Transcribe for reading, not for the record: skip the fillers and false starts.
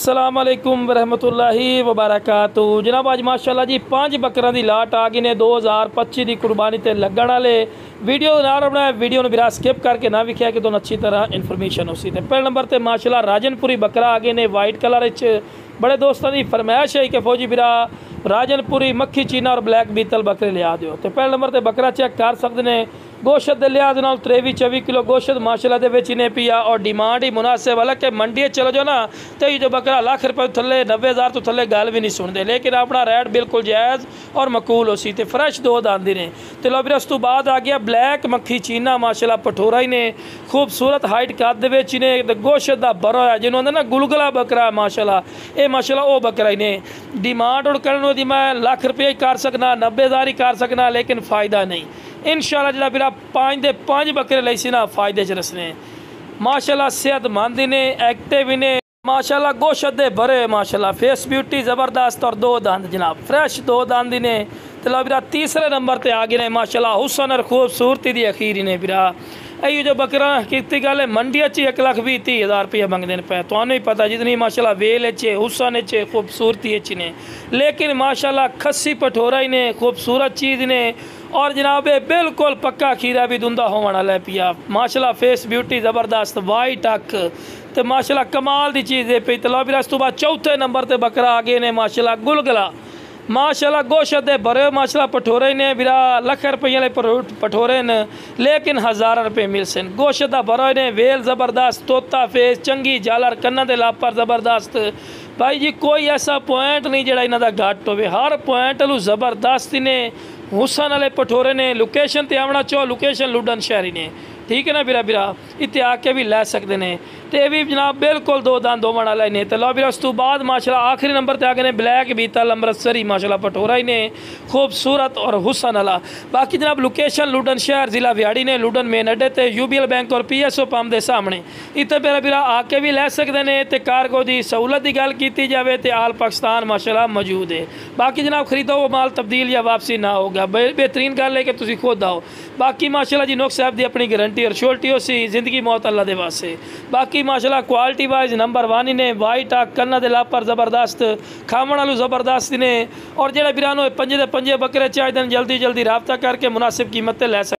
अस्सलाम वालेकुम रहमतुल्लाहि वबरकातुहू। जनाब आज माशाल्लाह जी 5 बकरा की लाट आ गई ने 2025 की कुर्बानी ते लगन वाले वीडियो ना बनाया वीडियो ने बिरा स्किप करके ना विख्या कि तुम अच्छी तरह इन्फॉर्मेशन उसी ते पहले नंबर ते माशाल्लाह राजनपुरी बकरा आ गए ने वाइट कलर बड़े दोस्तों की फरमाइश है कि फौजी बिरा राजनपुरी मक्खी चीना और ब्लैक बीतल बकरे लिया दो। तो पहले नंबर ते बकरा चेक कर सकते हैं गोश्त के लिहाज नाल 23-24 किलो गोश्त माशाल्लाह दे विच इन्हें पिया और डिमांड ही मुनासिब है कि मंडी चलो जाओ ना तो ये जो बकरा लाख रुपये थले 90,000 तो थले गल भी नहीं सुनते, लेकिन अपना रेट बिल्कुल जायज़ और मकूल हो सी ते फ्रैश दो आंदी ने। तो लो फिर उस तो बाद आ गया ब्लैक मक्खी चीना माशाल्लाह पठोरा ही ने खूबसूरत हाइट कद ने गोश्त का बरो है जिन्होंने ना गुलगुला बकरा माशाल्लाह ये माशाल्लाह वो बकरा ही ने। डिमांड और करने दी मैं लाख रुपये कर सकना 90,000 ही कर सकना, लेकिन फ़ायदा नहीं इंशाल्लाह जरा फिर 5 दे 5 बकरे लई सी ना फायदे च रसने माशाल्लाह सेहतमंद ने एक्टिव ने माशाल्लाह गोश्त दे भरे माशाल्लाह फेस ब्यूटी ज़बरदस्त और 2 दांत जनाब फ्रेश 2 दांत ने। तो लो फिर तीसरे नंबर पर आ गए ने माशाल्लाह हुसन और खूबसूरती की अखीर ने फिर यही जो बकरा की गल है मंडी 1,20,30,000 रुपया मंगते पे तो ही पता जितनी माशाल्लाह वेल हुसन खूबसूरती ने, लेकिन माशाल्लाह खस्सी पठोरा ही ने खूबसूरत चीज़ ने और जनाब बिल्कुल पक्का खीरा भी धुंधा होने वाला पिया माशाल्लाह फेस ब्यूटी ज़बरदस्त वाइट अख तो माशाल्लाह कमाल की चीज़ है पी। तो लो फिर उस तो बाद चौथे नंबर पर बकरा आ गए ने माशाल्लाह गुलगला माशाल्लाह गोश्त दे भरे माशाल्लाह पठोरे ने बिरा लख रुपये वाले पठोरे ने, लेकिन 1000 रुपये मिल सन गोश्त का भरो ने वेल ज़बरदस्त तोता फेस चंगी झालर कन्ना दे लापर ज़बरदस्त भाई जी कोई ऐसा पॉइंट नहीं जड़ा इन्हों का घट हो हर पॉइंट लू ज़बरदस्त ने। हुसन वाले पठोरे ने लोकेशन ते आवना चाहो लोकेशन लुडन शहरी ने ठीक है ना बिरा बिरा इतने आके भी लै सकते हैं तो ये भी जनाब बिल्कुल 2 दांत दोवन वाला ने। तो लो फिर उस तो बाद माशाल्लाह आखिरी नंबर पर आ गए ब्लैक बीतल अमृतसरी माशाल्लाह पठोरा ही ने खूबसूरत और हुसन वाला। बाकी जनाब लोकेशन लुडन शहर ज़िला विहाड़ी ने लुडन मेन अड्डे ते UBL बैंक और PSO पंप के सामने इतने मेरा बिरा आके भी लै सकते हैं। तो कारगो की सहूलत की गल की जाए तो आल पाकिस्तान माशाल्लाह मौजूद है। बाकी जनाब खरीदो वो माल तब्दील या वापसी ना होगा बेहतरीन गल है कि तुम खुद आओ। बाकी माशाल्लाह जी नुक्स साहब की अपनी गारंटी और श्योरिटी हो सी जिंदगी मौत अल्लाह दे वास्ते। बाकी माशाल्लाह क्वालिटी वाइज नंबर 1 ने वाइट आ कन्ना दे लापर ज़बरदस्त खावन वालू ज़बरदस्त ने और जेड़ा बिरानो 5 दे 5 बकरे चाहिए जल्दी जल्दी रब्ता करके मुनासिब कीमत लै सकते।